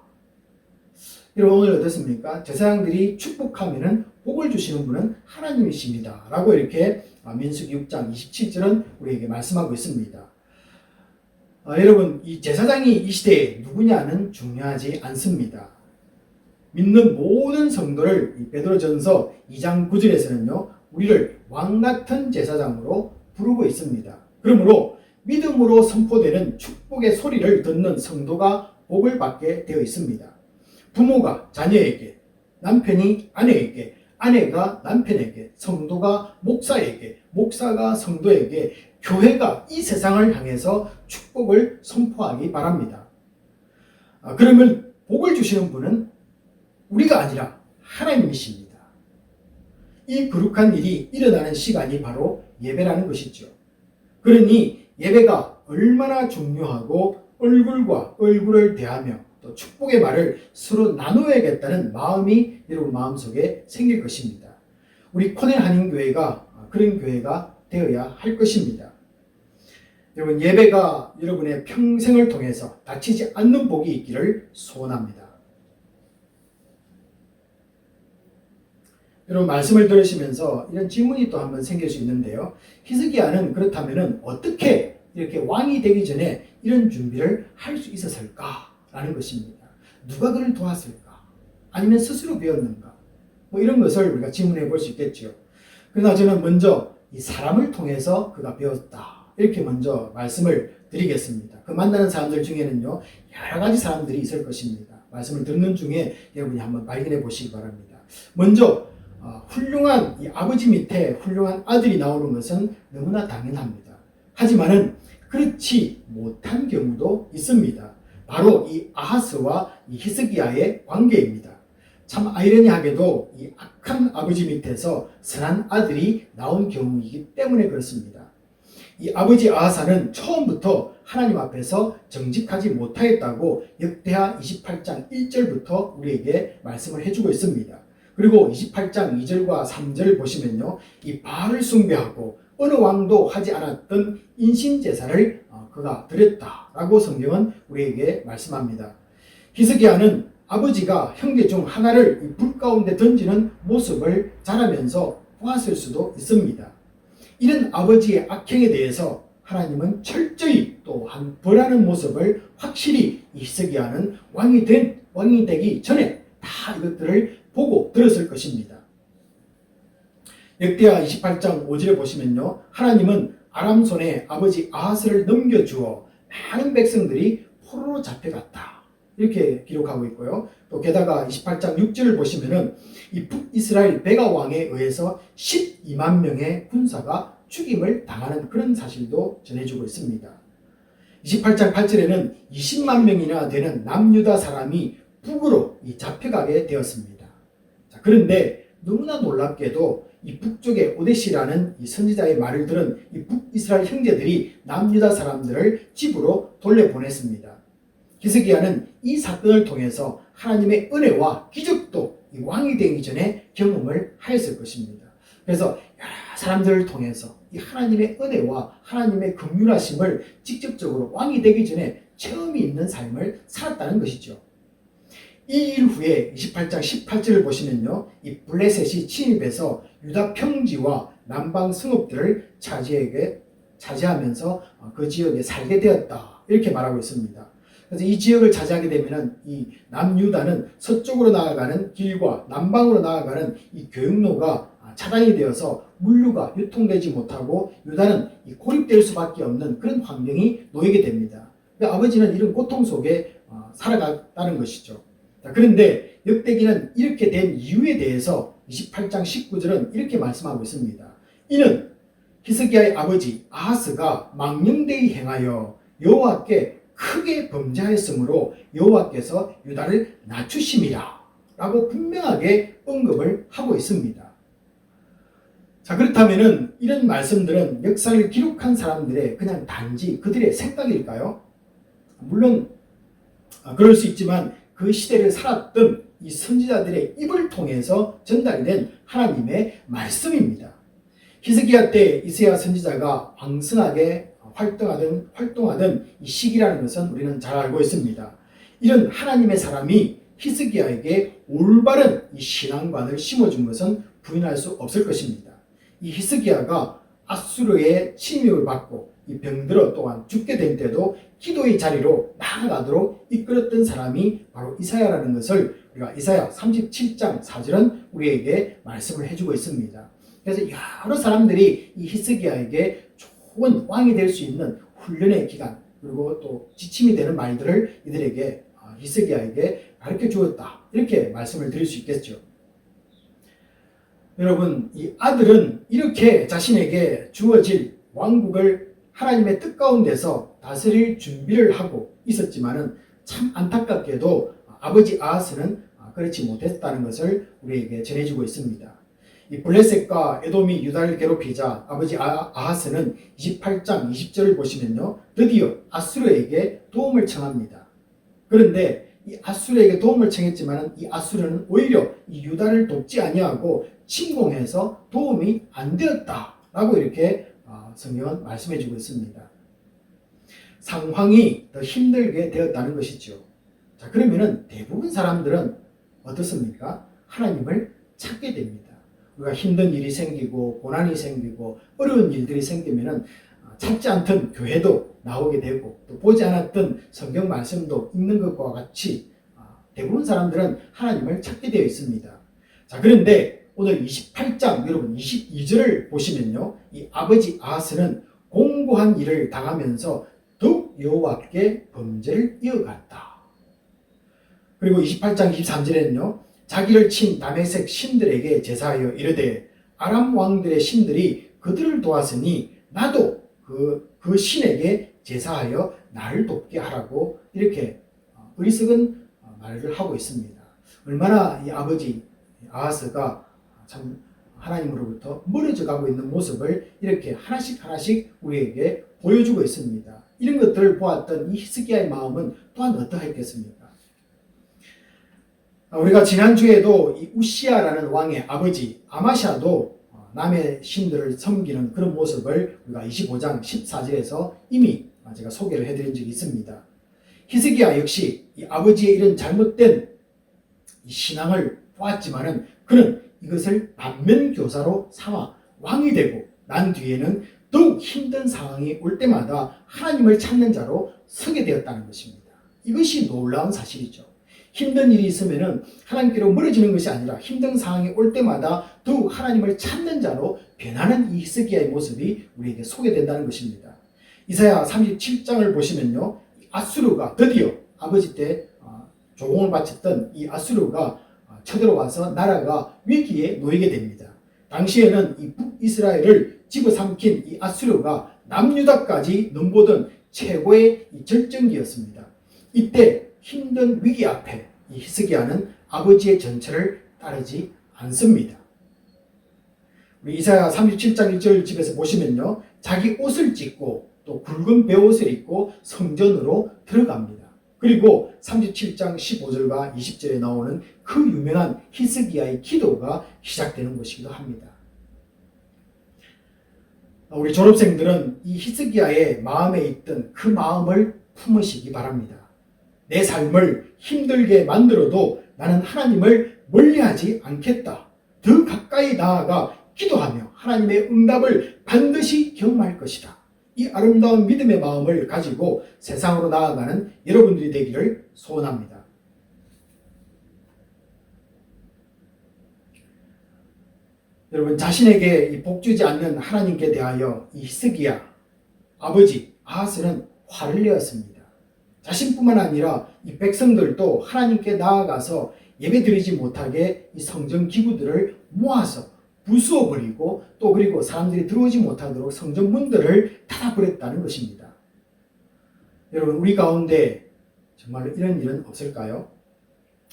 여러분, 오늘 어떻습니까? 제사장들이 축복하면은 복을 주시는 분은 하나님이십니다. 라고 이렇게 민수기 6장 27절은 우리에게 말씀하고 있습니다. 여러분, 이 제사장이 이 시대에 누구냐는 중요하지 않습니다. 믿는 모든 성도를 이 베드로전서 2장 9절에서는요, 우리를 왕같은 제사장으로 부르고 있습니다. 그러므로 믿음으로 선포되는 축복의 소리를 듣는 성도가 복을 받게 되어 있습니다. 부모가 자녀에게, 남편이 아내에게, 아내가 남편에게, 성도가 목사에게, 목사가 성도에게, 교회가 이 세상을 향해서 축복을 선포하기 바랍니다. 그러면 복을 주시는 분은 우리가 아니라 하나님이십니다. 이 거룩한 일이 일어나는 시간이 바로 예배라는 것이죠. 그러니 예배가 얼마나 중요하고 얼굴과 얼굴을 대하며 또 축복의 말을 서로 나누어야겠다는 마음이 여러분 마음속에 생길 것입니다. 우리 코넬 한인교회가 그런 교회가 되어야 할 것입니다. 여러분, 예배가 여러분의 평생을 통해서 다치지 않는 복이 있기를 소원합니다. 여러분, 말씀을 들으시면서 이런 질문이 또 한번 생길 수 있는데요. 히스기야는 그렇다면 어떻게 이렇게 왕이 되기 전에 이런 준비를 할 수 있었을까라는 것입니다. 누가 그를 도왔을까? 아니면 스스로 배웠는가? 이런 것을 우리가 질문해 볼 수 있겠죠. 그러나 저는 먼저 이 사람을 통해서 그가 배웠다, 이렇게 먼저 말씀을 드리겠습니다. 그 만나는 사람들 중에는요, 여러 가지 사람들이 있을 것입니다. 말씀을 듣는 중에 여러분이 한번 발견해 보시기 바랍니다. 먼저 훌륭한 이 아버지 밑에 훌륭한 아들이 나오는 것은 너무나 당연합니다. 하지만은 그렇지 못한 경우도 있습니다. 바로 이 아하스와 이 히스기야의 관계입니다. 참 아이러니하게도 이 악한 아버지 밑에서 선한 아들이 나온 경우이기 때문에 그렇습니다. 이 아버지 아하사는 처음부터 하나님 앞에서 정직하지 못하였다고 역대하 28장 1절부터 우리에게 말씀을 해주고 있습니다. 그리고 28장 2절과 3절 보시면요, 이 바알을 숭배하고 어느 왕도 하지 않았던 인신제사를 그가 드렸다라고 성경은 우리에게 말씀합니다. 히스기야는 아버지가 형제 중 하나를 이 불 가운데 던지는 모습을 자라면서 보았을 수도 있습니다. 이런 아버지의 악행에 대해서 하나님은 철저히 또한 벌하는 모습을 확실히 히스기야는 왕이 되기 전에 다 이것들을 보고 들었을 것입니다. 역대하 28장 5절에 보시면요, 하나님은 아람 손에 아버지 아하스를 넘겨주어 많은 백성들이 포로로 잡혀갔다, 이렇게 기록하고 있고요. 또 게다가 28장 6절을 보시면은 이 북이스라엘 베가 왕에 의해서 12만 명의 군사가 죽임을 당하는 그런 사실도 전해주고 있습니다. 28장 8절에는 20만 명이나 되는 남유다 사람이 북으로 잡혀가게 되었습니다. 자, 그런데 너무나 놀랍게도 이 북쪽의 오데시라는 이 선지자의 말을 들은 이 북이스라엘 형제들이 남유다 사람들을 집으로 돌려보냈습니다. 히스기야는 이 사건을 통해서 하나님의 은혜와 기적도 이 왕이 되기 전에 경험을 하였을 것입니다. 그래서 여러 사람들을 통해서 이 하나님의 은혜와 하나님의 긍휼하심을 직접적으로 왕이 되기 전에 체험이 있는 삶을 살았다는 것이죠. 이 일 후에 28장 18절을 보시면요, 이 블레셋이 침입해서 유다 평지와 남방 성읍들을 차지하면서 그 지역에 살게 되었다, 이렇게 말하고 있습니다. 그래서 이 지역을 차지하게 되면은 이 남유다는 서쪽으로 나아가는 길과 남방으로 나아가는 이 교역로가 차단이 되어서 물류가 유통되지 못하고 유다는 고립될 수밖에 없는 그런 환경이 놓이게 됩니다. 아버지는 이런 고통 속에 살아갔다는 것이죠. 그런데 역대기는 이렇게 된 이유에 대해서 28장 19절은 이렇게 말씀하고 있습니다. 이는 히스기야의 아버지 아하스가 망령되이 행하여 여호와께 크게 범죄하였으므로 여호와께서 유다를 낮추심이라 라고 분명하게 언급을 하고 있습니다. 자, 그렇다면은 이런 말씀들은 역사를 기록한 사람들의 그냥 단지 그들의 생각일까요? 물론 그럴 수 있지만 그 시대를 살았던 이 선지자들의 입을 통해서 전달된 하나님의 말씀입니다. 히스기야 때 이사야 선지자가 왕성하게 활동하던 이 시기라는 것은 우리는 잘 알고 있습니다. 이런 하나님의 사람이 히스기야에게 올바른 이 신앙관을 심어준 것은 부인할 수 없을 것입니다. 이 히스기야가 아수르의 침입을 받고 이 병들어 또한 죽게 된 때도 기도의 자리로 나아가도록 이끌었던 사람이 바로 이사야라는 것을 우리가 이사야 37장 4절은 우리에게 말씀을 해주고 있습니다. 그래서 여러 사람들이 이 히스기야에게 좋은 왕이 될 수 있는 훈련의 기간, 그리고 또 지침이 되는 말들을 이들에게 히스기야에게 가르쳐 주었다, 이렇게 말씀을 드릴 수 있겠죠. 여러분, 이 아들은 이렇게 자신에게 주어질 왕국을 하나님의 뜻 가운데서 다스릴 준비를 하고 있었지만은 참 안타깝게도 아버지 아하스는 그렇지 못했다는 것을 우리에게 전해주고 있습니다. 이 블레셋과 에돔이 유다를 괴롭히자 아버지 아하스는 28장 20절을 보시면요, 드디어 아수르에게 도움을 청합니다. 그런데 이 아수르에게 도움을 청했지만 이 아수르는 오히려 이 유다를 돕지 아니하고 침공해서 도움이 안 되었다라고 이렇게 성경은 말씀해주고 있습니다. 상황이 더 힘들게 되었다는 것이죠. 자, 그러면은 대부분 사람들은 어떻습니까? 하나님을 찾게 됩니다. 우리가 힘든 일이 생기고 고난이 생기고 어려운 일들이 생기면은 찾지 않던 교회도 나오게 되고 또 보지 않았던 성경 말씀도 읽는 것과 같이 대부분 사람들은 하나님을 찾게 되어 있습니다. 자, 그런데 오늘 28장 여러분 22절을 보시면요, 이 아버지 아하스는 공고한 일을 당하면서 더욱 여호와께 범죄를 이어갔다. 그리고 28장 23절에는요, 자기를 친 다메섹 신들에게 제사하여 이르되 아람 왕들의 신들이 그들을 도왔으니 나도 그 신에게 제사하여 나를 돕게 하라고 이렇게 어리석은 말을 하고 있습니다. 얼마나 이 아버지 아하스가 참 하나님으로부터 멀어져 가고 있는 모습을 이렇게 하나씩 우리에게 보여주고 있습니다. 이런 것들을 보았던 이 히스기야의 마음은 또한 어떠했겠습니까? 우리가 지난주에도 이 우시아라는 왕의 아버지 아마샤도 남의 신들을 섬기는 그런 모습을 우리가 25장 14절에서 이미 제가 소개를 해드린 적이 있습니다. 히스기야 역시 이 아버지의 이런 잘못된 이 신앙을 보았지만은 그는 이것을 반면교사로 삼아 왕이 되고 난 뒤에는 더욱 힘든 상황이 올 때마다 하나님을 찾는 자로 서게 되었다는 것입니다. 이것이 놀라운 사실이죠. 힘든 일이 있으면은 하나님께로 멀어지는 것이 아니라 힘든 상황이 올 때마다 더욱 하나님을 찾는 자로 변하는 이 히스기야의 모습이 우리에게 소개된다는 것입니다. 이사야 37장을 보시면요, 아수르가 드디어 아버지 때 조공을 바쳤던 이 아수르가 쳐들어와서 나라가 위기에 놓이게 됩니다. 당시에는 이 북이스라엘을 집어삼킨 이 아수르가 남유다까지 넘보던 최고의 이 절정기였습니다. 이때 힘든 위기 앞에 이 히스기야는 아버지의 전철을 따르지 않습니다. 우리 이사야 37장 1절 집에서 보시면요, 자기 옷을 찢고 또 굵은 베옷을 입고 성전으로 들어갑니다. 그리고 37장 15절과 20절에 나오는 그 유명한 히스기야의 기도가 시작되는 것이기도 합니다. 우리 졸업생들은 이 히스기야의 마음에 있던 그 마음을 품으시기 바랍니다. 내 삶을 힘들게 만들어도 나는 하나님을 멀리하지 않겠다. 더 가까이 나아가 기도하며 하나님의 응답을 반드시 경험할 것이다. 이 아름다운 믿음의 마음을 가지고 세상으로 나아가는 여러분들이 되기를 소원합니다. 여러분, 자신에게 복주지 않는 하나님께 대하여 이 히스기야 아버지 아하스는 화를 내었습니다. 자신뿐만 아니라 이 백성들도 하나님께 나아가서 예배드리지 못하게 이 성전 기구들을 모아서 부수어버리고 또 그리고 사람들이 들어오지 못하도록 성전 문들을 닫아버렸다는 것입니다. 여러분, 우리 가운데 정말로 이런 일은 없을까요?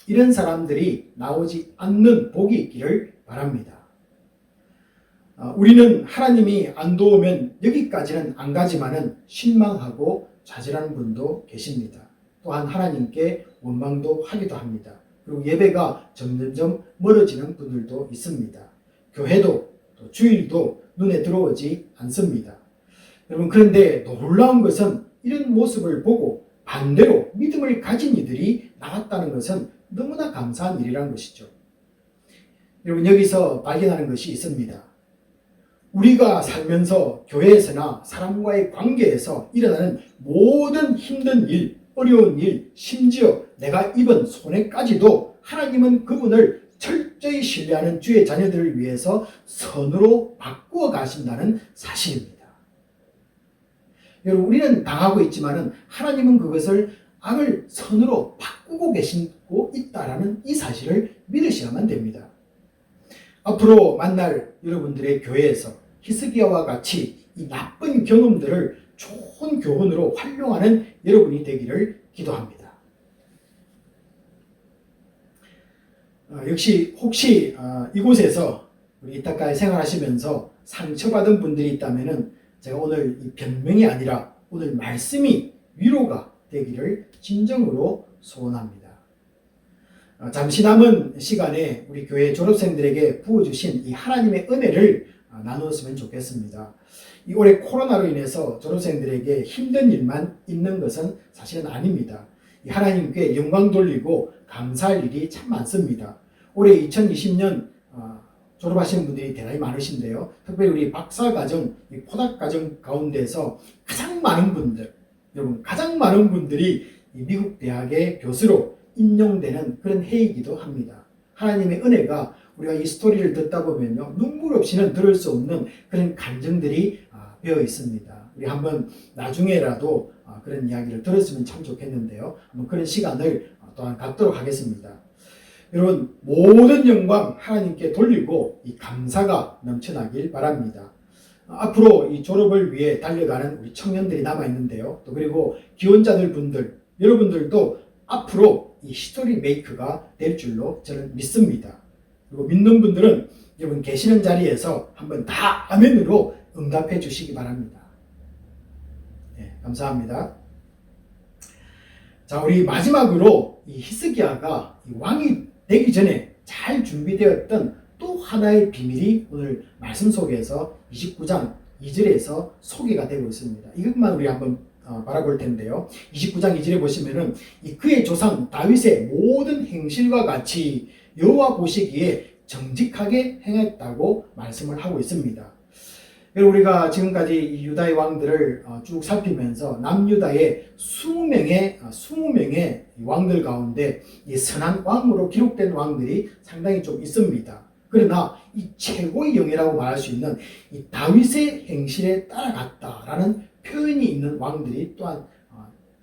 이런 사람들이 나오지 않는 복이 있기를 바랍니다. 우리는 하나님이 안 도우면 여기까지는 안 가지만은 실망하고 좌절하는 분도 계십니다. 또한 하나님께 원망도 하기도 합니다. 그리고 예배가 점점점 멀어지는 분들도 있습니다. 교회도 또 주일도 눈에 들어오지 않습니다. 여러분, 그런데 놀라운 것은 이런 모습을 보고 반대로 믿음을 가진 이들이 나왔다는 것은 너무나 감사한 일이라는 것이죠. 여러분, 여기서 발견하는 것이 있습니다. 우리가 살면서 교회에서나 사람과의 관계에서 일어나는 모든 힘든 일, 어려운 일, 심지어 내가 입은 손해까지도 하나님은 그분을 철저히 신뢰하는 주의 자녀들을 위해서 선으로 바꾸어 가신다는 사실입니다. 여러분, 우리는 당하고 있지만은 하나님은 그것을 악을 선으로 바꾸고 계시고 있다라는 이 사실을 믿으셔야만 됩니다. 앞으로 만날 여러분들의 교회에서 히스기야와 같이 이 나쁜 경험들을 좋은 교훈으로 활용하는 여러분이 되기를 기도합니다. 역시 혹시 이곳에서 우리 이따까지 생활하시면서 상처받은 분들이 있다면 제가 오늘 이 변명이 아니라 오늘 말씀이 위로가 되기를 진정으로 소원합니다. 잠시 남은 시간에 우리 교회 졸업생들에게 부어주신 이 하나님의 은혜를 나누었으면 좋겠습니다. 이 올해 코로나로 인해서 졸업생들에게 힘든 일만 있는 것은 사실은 아닙니다. 이 하나님께 영광 돌리고 감사할 일이 참 많습니다. 올해 2020년 졸업하신 분들이 대단히 많으신데요. 특별히 우리 박사과정, 포닥과정 가운데서 가장 많은 분들, 여러분 가장 많은 분들이 이 미국 대학의 교수로 임용되는 그런 해이기도 합니다. 하나님의 은혜가 우리가 이 스토리를 듣다 보면요, 눈물 없이는 들을 수 없는 그런 감정들이 배어 있습니다. 우리 한번 나중에라도 그런 이야기를 들었으면 참 좋겠는데요. 한번 그런 시간을 또한 갖도록 하겠습니다. 여러분, 모든 영광 하나님께 돌리고 이 감사가 넘쳐나길 바랍니다. 앞으로 이 졸업을 위해 달려가는 우리 청년들이 남아있는데요. 또 그리고 기혼자들 분들, 여러분들도 앞으로 이 히스토리 메이커가 될 줄로 저는 믿습니다. 그리고 믿는 분들은 여러분 계시는 자리에서 한번 다 아멘으로 응답해 주시기 바랍니다. 네, 감사합니다. 자, 우리 마지막으로 이 히스기야가 이 왕이 되기 전에 잘 준비되었던 또 하나의 비밀이 오늘 말씀 속에서 29장 2절에서 소개가 되고 있습니다. 이것만 우리 한번 바라볼 텐데요. 29장 2절에 보시면은 그의 조상 다윗의 모든 행실과 같이 여호와 보시기에 정직하게 행했다고 말씀을 하고 있습니다. 우리가 지금까지 이 유다의 왕들을 쭉 살피면서 남유다의 20명의 왕들 가운데 이 선한 왕으로 기록된 왕들이 상당히 좀 있습니다. 그러나 이 최고의 영예라고 말할 수 있는 이 다윗의 행실에 따라갔다라는 표현이 있는 왕들이 또한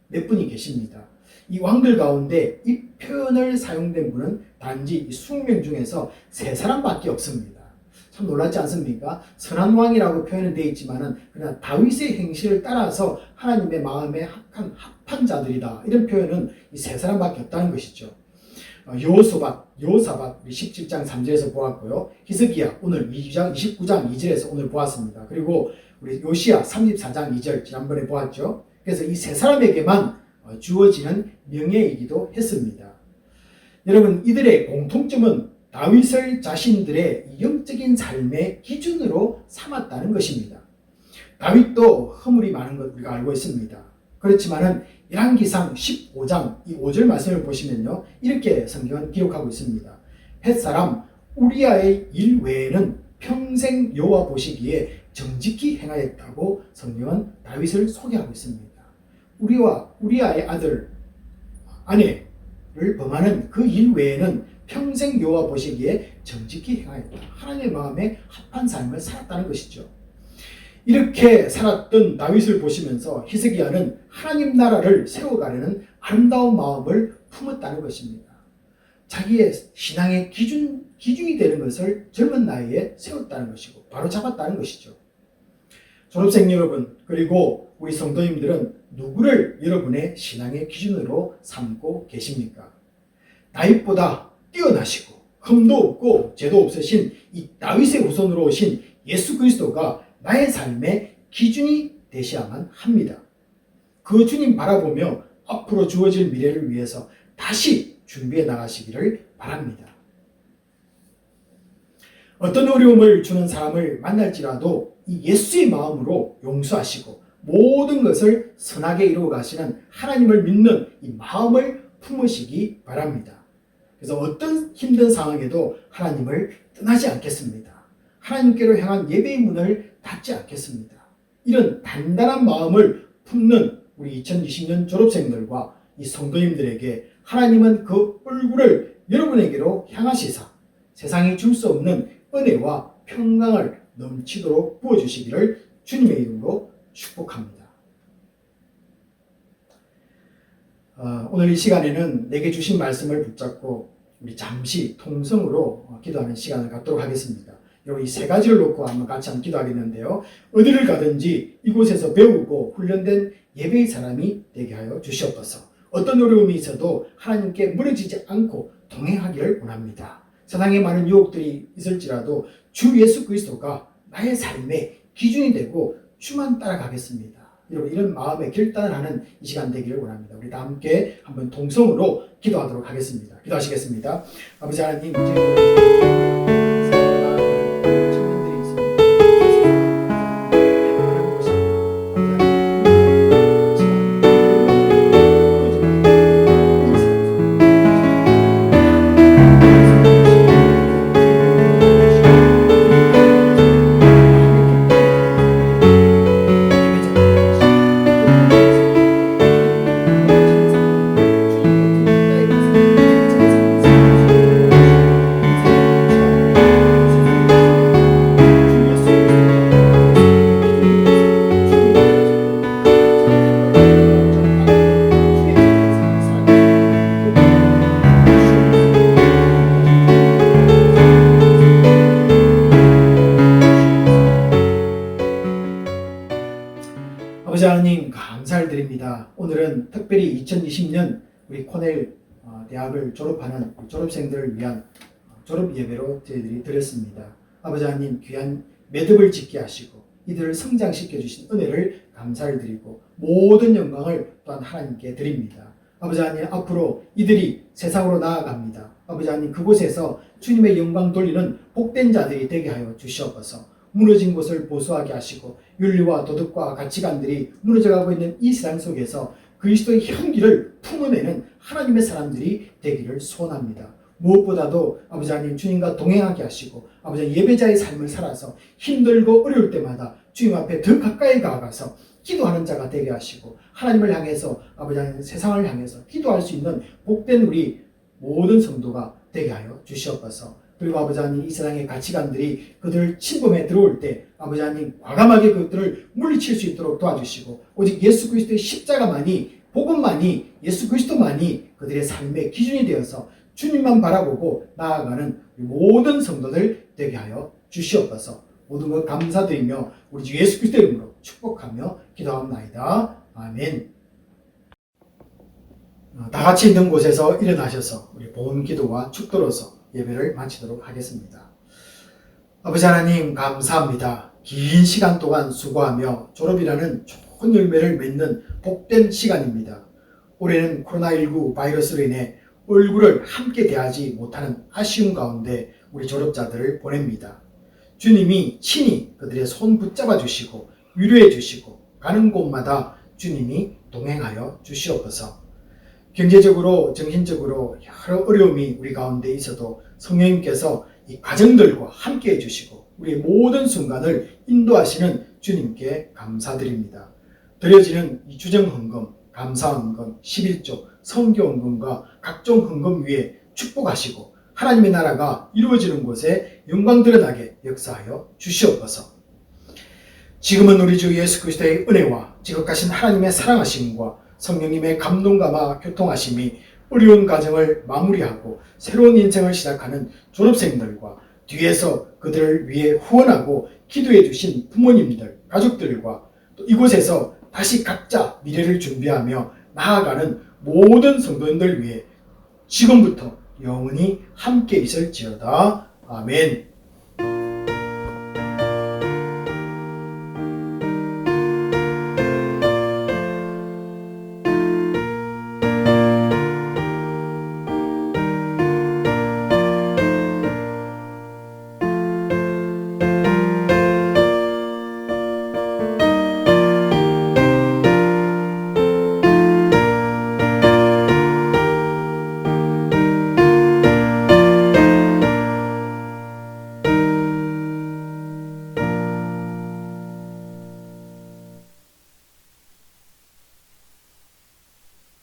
몇 분이 계십니다. 이 왕들 가운데 이 표현을 사용된 분은 단지 20명 중에서 3사람밖에 없습니다. 참 놀랍지 않습니까? 선한 왕이라고 표현은 되어 있지만은 그러나 다윗의 행실을 따라서 하나님의 마음에 합한 자들이다. 이런 표현은 이 3사람밖에 없다는 것이죠. 여호사밧 우리 17장 3절에서 보았고요. 히스기야 오늘 29장 2절에서 오늘 보았습니다. 그리고 우리 요시야 34장 2절 지난번에 보았죠. 그래서 이 3사람에게만 주어지는 명예이기도 했습니다. 여러분, 이들의 공통점은 다윗을 자신들의 영적인 삶의 기준으로 삼았다는 것입니다. 다윗도 허물이 많은 것 우리가 알고 있습니다. 그렇지만은 열왕기상 15장 이 5절 말씀을 보시면요, 이렇게 성경은 기록하고 있습니다. 햇사람 우리아의 일 외에는 평생 여호와 보시기에 정직히 행하였다고 성경은 다윗을 소개하고 있습니다. 우리아의 아내를 범하는 그 일 외에는 평생 여호와 보시기에 정직히 행하였다. 하나님의 마음에 합한 삶을 살았다는 것이죠. 이렇게 살았던 다윗을 보시면서 히스기야는 하나님 나라를 세워가려는 아름다운 마음을 품었다는 것입니다. 자기의 신앙의 기준이 되는 것을 젊은 나이에 세웠다는 것이고 바로 잡았다는 것이죠. 졸업생 여러분, 그리고 우리 성도님들은 누구를 여러분의 신앙의 기준으로 삼고 계십니까? 다윗보다 뛰어나시고 흠도 없고 죄도 없으신 이 다윗의 후손으로 오신 예수 그리스도가 나의 삶의 기준이 되셔야만 합니다. 그 주님 바라보며 앞으로 주어질 미래를 위해서 다시 준비해 나가시기를 바랍니다. 어떤 어려움을 주는 사람을 만날지라도 이 예수의 마음으로 용서하시고 모든 것을 선하게 이루어 가시는 하나님을 믿는 이 마음을 품으시기 바랍니다. 그래서 어떤 힘든 상황에도 하나님을 떠나지 않겠습니다. 하나님께로 향한 예배의 문을 닫지 않겠습니다. 이런 단단한 마음을 품는 우리 2020년 졸업생들과 이 성도님들에게 하나님은 그 얼굴을 여러분에게로 향하시사 세상이 줄 수 없는 은혜와 평강을 넘치도록 부어주시기를 주님의 이름으로 축복합니다. 오늘 이 시간에는 내게 주신 말씀을 붙잡고 우리 잠시 통성으로 기도하는 시간을 갖도록 하겠습니다. 여러분, 이 3가지를 놓고 한번 같이 한번 기도하겠는데요. 어디를 가든지 이곳에서 배우고 훈련된 예배의 사람이 되게 하여 주시옵소서. 어떤 어려움이 있어도 하나님께 무너지지 않고 동행하기를 원합니다. 세상에 많은 유혹들이 있을지라도 주 예수 그리스도가 나의 삶의 기준이 되고 주만 따라가겠습니다. 여러분, 이런 마음의 결단을 하는 이 시간 되기를 원합니다. 우리 다 함께 한번 동성으로 기도하도록 하겠습니다. 기도하시겠습니다. 아버지 하나님, 아버지 하나님 감사를 드립니다. 오늘은 특별히 2020년 우리 코넬 대학을 졸업하는 졸업생들을 위한 졸업 예배로 저희들이 드렸습니다. 아버지 하나님 귀한 매듭을 짓게 하시고 이들을 성장시켜 주신 은혜를 감사를 드리고 모든 영광을 또한 하나님께 드립니다. 아버지 하나님, 앞으로 이들이 세상으로 나아갑니다. 아버지 하나님, 그곳에서 주님의 영광 돌리는 복된 자들이 되게 하여 주시옵소서. 무너진 곳을 보수하게 하시고 윤리와 도덕과 가치관들이 무너져가고 있는 이 세상 속에서 그리스도의 향기를 품어내는 하나님의 사람들이 되기를 소원합니다. 무엇보다도 아버지 하나님, 주님과 동행하게 하시고 아버지 하나님, 예배자의 삶을 살아서 힘들고 어려울 때마다 주님 앞에 더 가까이 가가서 기도하는 자가 되게 하시고 하나님을 향해서 아버지 하나님, 세상을 향해서 기도할 수 있는 복된 우리 모든 성도가 되게 하여 주시옵소서. 그리고 아버지 하나님, 이 세상의 가치관들이 그들을 침범해 들어올 때 아버지 하나님, 과감하게 그것들을 물리칠 수 있도록 도와주시고 오직 예수 그리스도의 십자가만이, 복음만이, 예수 그리스도만이 그들의 삶의 기준이 되어서 주님만 바라보고 나아가는 모든 성도들 되게 하여 주시옵소서. 모든 것 감사드리며 우리 주 예수 그리스도의 이름으로 축복하며 기도합나이다. 아멘. 다 같이 있는 곳에서 일어나셔서 우리 본 기도와 축도로서 예배를 마치도록 하겠습니다. 아버지 하나님, 감사합니다. 긴 시간 동안 수고하며 졸업이라는 좋은 열매를 맺는 복된 시간입니다. 올해는 코로나19 바이러스로 인해 얼굴을 함께 대하지 못하는 아쉬움 가운데 우리 졸업자들을 보냅니다. 주님이 친히 그들의 손 붙잡아 주시고 위로해 주시고 가는 곳마다 주님이 동행하여 주시옵소서. 경제적으로 정신적으로 여러 어려움이 우리 가운데 있어도 성령님께서 이 가정들과 함께 해주시고 우리의 모든 순간을 인도하시는 주님께 감사드립니다. 드려지는 이 주정헌금, 감사헌금, 11조, 선교헌금과 각종 헌금 위에 축복하시고 하나님의 나라가 이루어지는 곳에 영광 드러나게 역사하여 주시옵소서. 지금은 우리 주 예수 그리스도의 은혜와 지극하신 하나님의 사랑하심과 성령님의 감동감화 교통하심이 어려운 가정을 마무리하고 새로운 인생을 시작하는 졸업생들과 뒤에서 그들을 위해 후원하고 기도해 주신 부모님들, 가족들과 또 이곳에서 다시 각자 미래를 준비하며 나아가는 모든 성도님들 위해 지금부터 영원히 함께 있을지어다. 아멘.